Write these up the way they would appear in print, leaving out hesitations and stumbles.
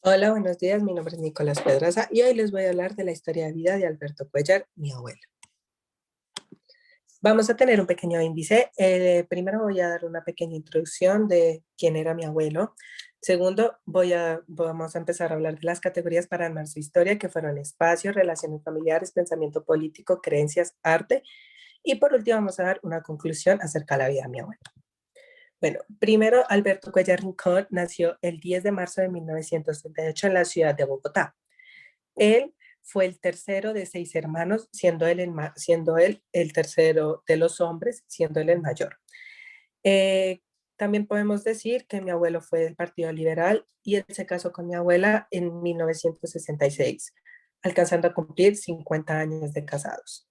Hola, buenos días. Mi nombre es Nicolás Pedraza y hoy les voy a hablar de la historia de vida de Alberto Cuéllar, mi abuelo. Vamos a tener un pequeño índice. Primero voy a dar una pequeña introducción de quién era mi abuelo. Segundo, vamos a empezar a hablar de las categorías para armar su historia, que fueron espacio, relaciones familiares, pensamiento político, creencias, arte. Y por último, vamos a dar una conclusión acerca de la vida de mi abuelo. Bueno, primero, Alberto Cuéllar Rincón nació el 10 de marzo de 1938 en la ciudad de Bogotá. Él fue el tercero de 6 hermanos, siendo él el tercero de los hombres, siendo él el mayor. Eh, También podemos decir que mi abuelo fue del Partido Liberal y él se casó con mi abuela en 1966, alcanzando a cumplir 50 años de casados.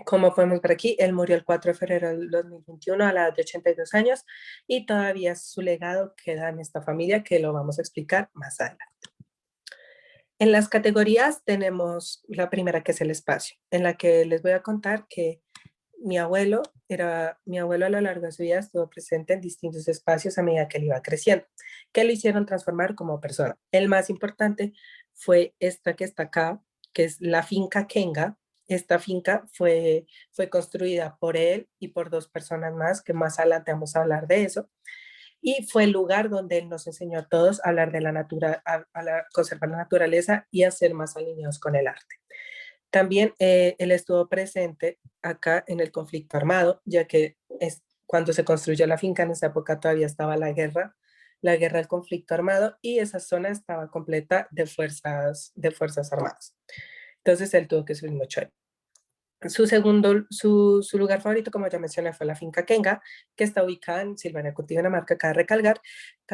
Como podemos ver aquí, él murió el 4 de febrero del 2021 a la edad de 82 años y todavía su legado queda en esta familia, que lo vamos a explicar más adelante. En las categorías tenemos la primera, que es el espacio, en la que les voy a contar que mi abuelo a lo largo de su vida estuvo presente en distintos espacios a medida que él iba creciendo, que lo hicieron transformar como persona. El más importante fue esta que está acá, que es la finca Kenga. Esta finca fue construida por él y por 2 personas más, que más adelante vamos a hablar de eso, y fue el lugar donde él nos enseñó a todos a hablar de la conservar la naturaleza y a ser más alineados con el arte. También él estuvo presente acá en el conflicto armado, ya que cuando se construyó la finca en esa época todavía estaba la guerra del conflicto armado, y esa zona estaba completa de fuerzas armadas. Entonces él tuvo que subir mucho ahí. Su lugar favorito, como ya mencioné, fue la finca Kenga, que está ubicada en Silvania, Cundinamarca, cabe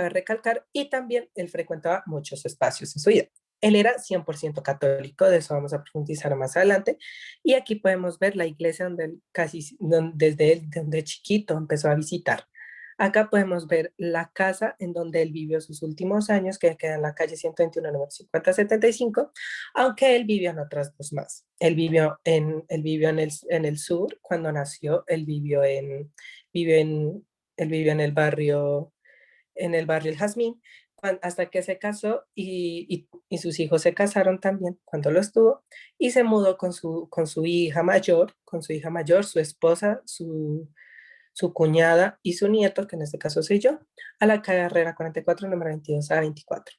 recalcar, y también él frecuentaba muchos espacios en su vida. Él era 100% católico, de eso vamos a profundizar más adelante, y aquí podemos ver la iglesia desde él, donde chiquito empezó a visitar. Acá podemos ver la casa en donde él vivió sus últimos años, que queda en la calle 121, número 5075, aunque él vivió en otras 2 más. Él vivió en el sur cuando nació. Vivió en, él vivió en el barrio El Jazmín, hasta que se casó, y sus hijos se casaron también cuando lo estuvo, y se mudó con su hija mayor, su esposa, su cuñada y su nieto, que en este caso soy yo, a la carrera 44, número 22 a 24.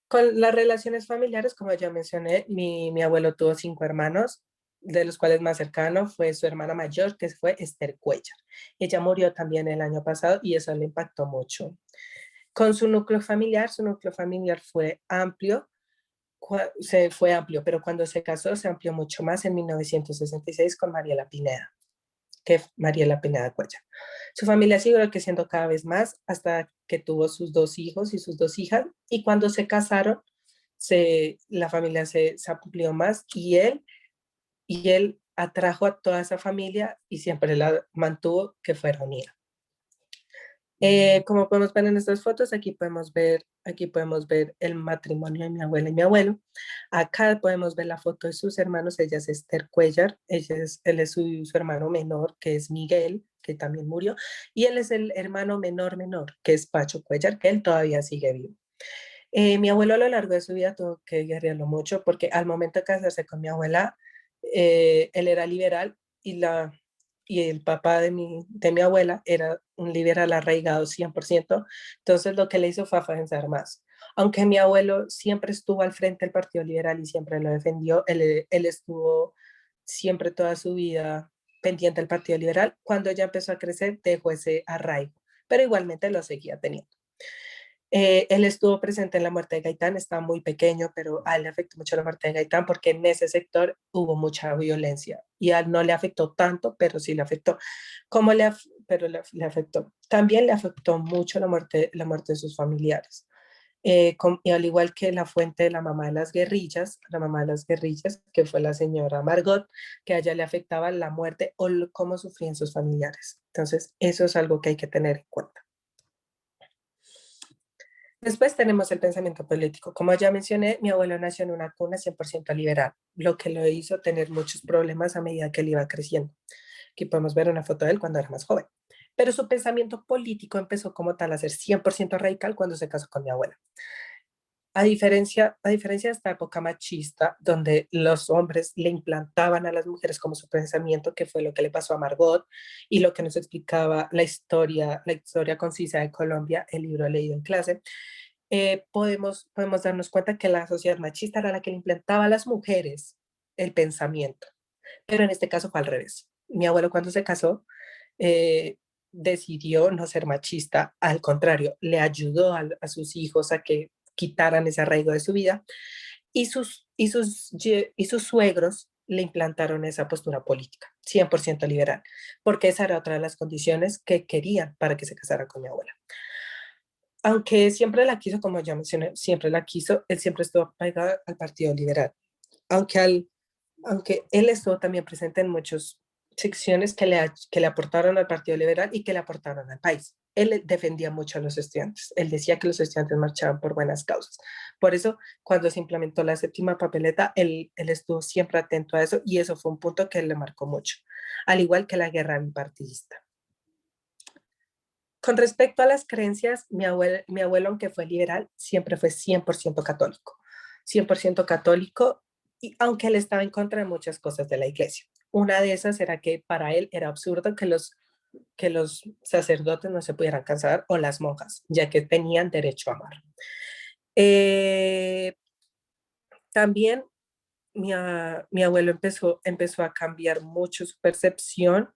Con las relaciones familiares, como ya mencioné, mi abuelo tuvo 5 hermanos, de los cuales más cercano fue su hermana mayor, que fue Esther Cuéllar. Ella murió también el año pasado y eso le impactó mucho. Con su núcleo familiar fue amplio, pero cuando se casó se amplió mucho más en 1966 con Mariela Pineda, que Mariela Pineda Cuéllar. Su familia siguió creciendo cada vez más hasta que tuvo sus 2 hijos y sus 2 hijas, y cuando se casaron, la familia se amplió más, y él atrajo a toda esa familia y siempre la mantuvo que fuera unida. Como podemos ver en estas fotos, aquí podemos ver el matrimonio de mi abuela y mi abuelo. Acá podemos ver la foto de sus hermanos. Ella es Esther Cuéllar, él es su hermano menor, que es Miguel, que también murió, y él es el hermano menor, que es Pacho Cuéllar, que él todavía sigue vivo. Mi abuelo a lo largo de su vida tuvo que guerrearlo mucho, porque al momento de casarse con mi abuela, él era liberal, y el papá de mi abuela era un liberal arraigado 100%. Entonces lo que le hizo fue afianzar más. Aunque mi abuelo siempre estuvo al frente del Partido Liberal y siempre lo defendió, él estuvo siempre toda su vida pendiente del Partido Liberal. Cuando ya empezó a crecer, dejó ese arraigo, pero igualmente lo seguía teniendo. Él estuvo presente en la muerte de Gaitán, estaba muy pequeño, pero a él le afectó mucho la muerte de Gaitán porque en ese sector hubo mucha violencia, y a él no le afectó tanto, pero sí le afectó. Pero le afectó. También le afectó mucho la muerte de sus familiares. Y al igual que la fuente de la mamá de las guerrillas, que fue la señora Margot, que a ella le afectaba la muerte o cómo sufrían sus familiares. Entonces, eso es algo que hay que tener en cuenta. Después tenemos el pensamiento político. Como ya mencioné, mi abuelo nació en una cuna 100% liberal, lo que lo hizo tener muchos problemas a medida que él iba creciendo. Aquí podemos ver una foto de él cuando era más joven. pero su pensamiento político empezó como tal a ser 100% radical cuando se casó con mi abuela. A diferencia de esta época machista, donde los hombres le implantaban a las mujeres como su pensamiento, que fue lo que le pasó a Margot y lo que nos explicaba la historia concisa de Colombia, el libro leído en clase, podemos darnos cuenta que la sociedad machista era la que le implantaba a las mujeres el pensamiento, pero en este caso fue al revés. Mi abuelo cuando se casó decidió no ser machista, al contrario, le ayudó a sus hijos a que quitaran ese arraigo de su vida y sus suegros le implantaron esa postura política, 100% liberal, porque esa era otra de las condiciones que querían para que se casara con mi abuela. Aunque siempre la quiso, como ya mencioné, siempre la quiso, él siempre estuvo pegado al Partido Liberal, aunque, aunque él estuvo también presente en muchas secciones que le aportaron al Partido Liberal y que le aportaron al país. Él defendía mucho a los estudiantes. Él decía que los estudiantes marchaban por buenas causas. Por eso, cuando se implementó la séptima papeleta, él estuvo siempre atento a eso y eso fue un punto que le marcó mucho, al igual que la guerra bipartidista. Con respecto a las creencias, mi abuelo, aunque fue liberal, siempre fue 100% católico. 100% católico, y aunque él estaba en contra de muchas cosas de la iglesia. Una de esas era que para él era absurdo que los sacerdotes no se pudieran casar o las monjas, ya que tenían derecho a amar. Eh, También mi abuelo empezó a cambiar mucho su percepción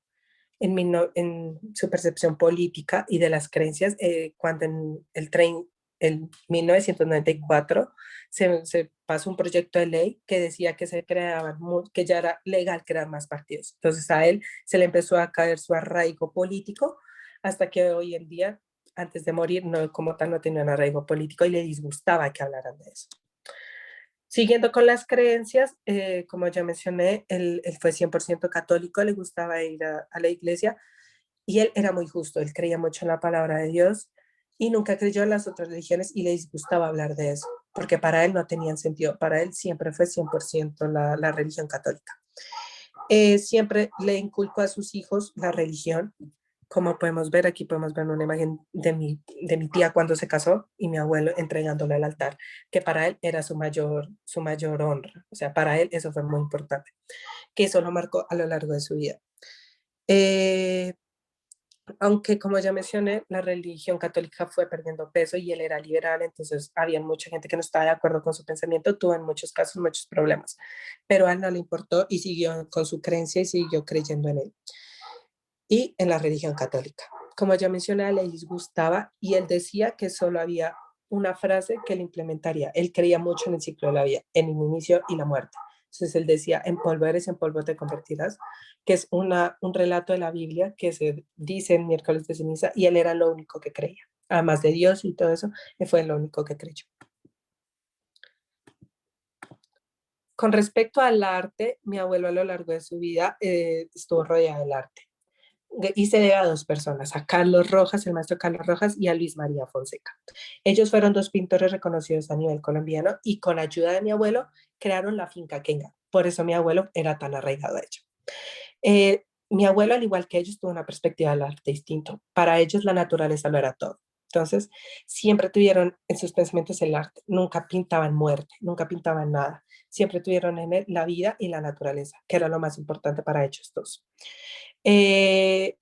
en su percepción política y de las creencias, cuando en 1994 se pasó un proyecto de ley que decía que que ya era legal crear más partidos. Entonces a él se le empezó a caer su arraigo político hasta que hoy en día, antes de morir, no, como tal no tenía un arraigo político y le disgustaba que hablaran de eso. Siguiendo con las creencias, como ya mencioné, él fue 100% católico, le gustaba ir a la iglesia y él era muy justo, él creía mucho en la palabra de Dios y nunca creyó en las otras religiones y le disgustaba hablar de eso, porque para él no tenían sentido, para él siempre fue 100% la religión católica. Siempre le inculcó a sus hijos la religión. Como podemos ver, aquí podemos ver una imagen de mi tía cuando se casó y mi abuelo entregándole al altar, que para él era su mayor honra. O sea, para él eso fue muy importante, que eso lo marcó a lo largo de su vida. Eh, Aunque, como ya mencioné, la religión católica fue perdiendo peso y él era liberal, entonces había mucha gente que no estaba de acuerdo con su pensamiento, tuvo en muchos casos muchos problemas, pero a él no le importó y siguió con su creencia y siguió creyendo en él y en la religión católica. Como ya mencioné, le disgustaba y él decía que solo había una frase que él implementaría. Él creía mucho en el ciclo de la vida, en el inicio y la muerte. Entonces él decía, en polvo eres, en polvo te convertirás, que es un relato de la Biblia que se dice en miércoles de ceniza y él era lo único que creía. Además de Dios y todo eso, él fue lo único que creyó. Con respecto al arte, mi abuelo a lo largo de su vida estuvo rodeado del arte. Y se debe a dos personas, a Carlos Rojas, el maestro Carlos Rojas, y a Luis María Fonseca. Ellos fueron dos pintores reconocidos a nivel colombiano y con ayuda de mi abuelo crearon la finca Kenga. Por eso mi abuelo era tan arraigado a ello. Mi abuelo, al igual que ellos, tuvo una perspectiva del arte distinto. Para ellos la naturaleza lo era todo. Entonces, siempre tuvieron en sus pensamientos el arte. Nunca pintaban muerte, nunca pintaban nada. Siempre tuvieron en él la vida y la naturaleza, que era lo más importante para ellos dos. Eh,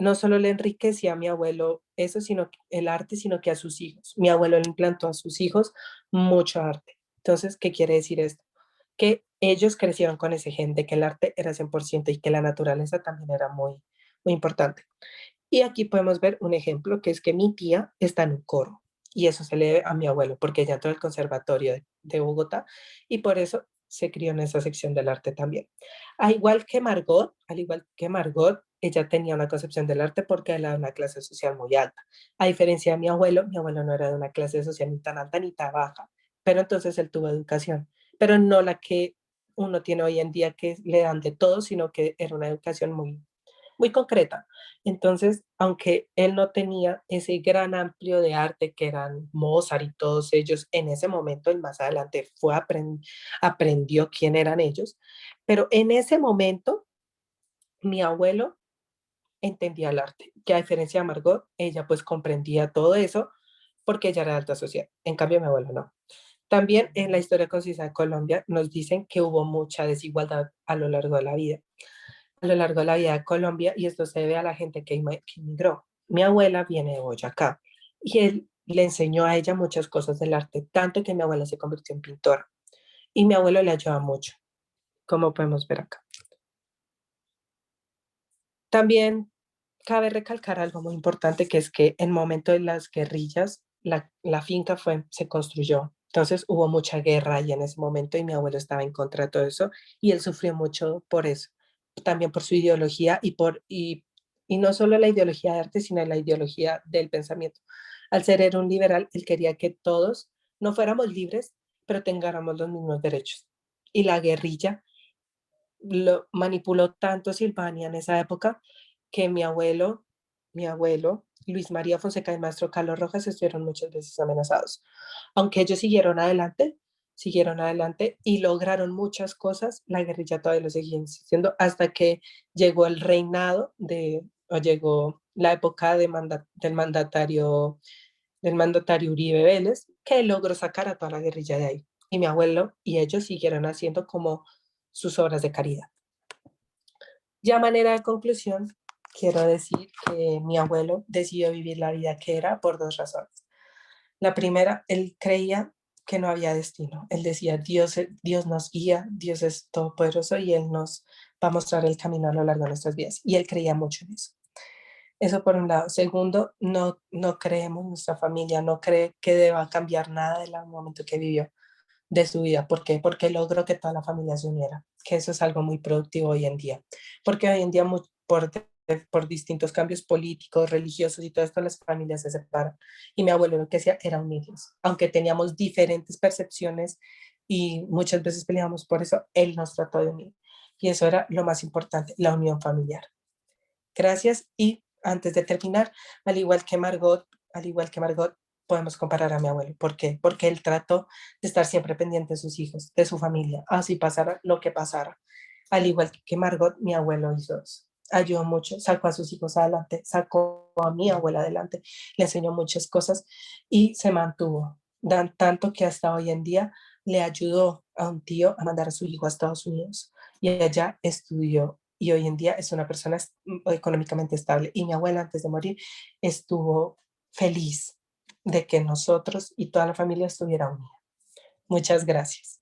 no solo le enriquecía a mi abuelo eso, sino el arte, sino que a sus hijos. Mi abuelo le implantó a sus hijos mucho arte. Entonces, ¿qué quiere decir esto? Que ellos crecieron con ese gen de que el arte era 100% y que la naturaleza también era muy, muy importante. Y aquí podemos ver un ejemplo, que es que mi tía está en un coro. Y eso se le debe a mi abuelo, porque ella entró al conservatorio de Bogotá y por eso se crió en esa sección del arte también. Al igual que Margot, ella tenía una concepción del arte porque era de una clase social muy alta. A diferencia de mi abuelo no era de una clase social ni tan alta ni tan baja, pero entonces él tuvo educación, pero no la que uno tiene hoy en día que le dan de todo, sino que era una educación muy, muy concreta. Entonces, aunque él no tenía ese gran amplio de arte que eran Mozart y todos ellos en ese momento, él más adelante aprendió quién eran ellos, pero en ese momento mi abuelo entendía el arte, que a diferencia de Margot, ella pues comprendía todo eso porque ella era de alta sociedad. En cambio, mi abuelo no. También en la historia concisa de Colombia nos dicen que hubo mucha desigualdad a lo largo de la vida, a lo largo de la vida de Colombia, y esto se debe a la gente que inmigró. Mi abuela viene de Boyacá y él le enseñó a ella muchas cosas del arte, tanto que mi abuela se convirtió en pintora y mi abuelo le ayuda mucho, como podemos ver acá. También cabe recalcar algo muy importante, que es que en el momento de las guerrillas, la finca se construyó. Entonces hubo mucha guerra ahí en ese momento y mi abuelo estaba en contra de todo eso y él sufrió mucho por eso, también por su ideología y no solo la ideología de arte, sino la ideología del pensamiento. Al ser era un liberal, él quería que todos no fuéramos libres, pero tengáramos los mismos derechos. Y la guerrilla lo manipuló tanto Silvania en esa época que mi abuelo, Luis María Fonseca y el maestro Carlos Rojas estuvieron muchas veces amenazados. Aunque ellos siguieron adelante y lograron muchas cosas, la guerrilla todavía lo seguía insistiendo hasta que llegó el reinado o llegó la época del mandatario Uribe Vélez, que logró sacar a toda la guerrilla de ahí. Y mi abuelo y ellos siguieron haciendo como sus obras de caridad. Ya a manera de conclusión, quiero decir que mi abuelo decidió vivir la vida que era por dos razones. La primera, él creía que no había destino. Él decía, Dios nos guía, Dios es todopoderoso y Él nos va a mostrar el camino a lo largo de nuestras vidas. Y él creía mucho en eso. Eso por un lado. Segundo, no creemos, nuestra familia no cree que deba cambiar nada del momento que vivió de su vida. ¿Por qué? Porque logró que toda la familia se uniera, que eso es algo muy productivo hoy en día. Porque hoy en día, por distintos cambios políticos, religiosos y todo esto, las familias se separan. Y mi abuelo lo que hacía era unirnos. Aunque teníamos diferentes percepciones y muchas veces peleábamos por eso, él nos trató de unir. Y eso era lo más importante, la unión familiar. Gracias. Y antes de terminar, al igual que Margot, podemos comparar a mi abuelo. ¿Por qué? Porque él trató de estar siempre pendiente de sus hijos, de su familia, así pasara lo que pasara. Al igual que Margot, mi abuelo hizo eso. Ayudó mucho, sacó a sus hijos adelante, sacó a mi abuela adelante, le enseñó muchas cosas y se mantuvo. Dan tanto que hasta hoy en día le ayudó a un tío a mandar a su hijo a Estados Unidos y allá estudió y hoy en día es una persona económicamente estable. Y mi abuela antes de morir estuvo feliz de que nosotros y toda la familia estuviera unida. Muchas gracias.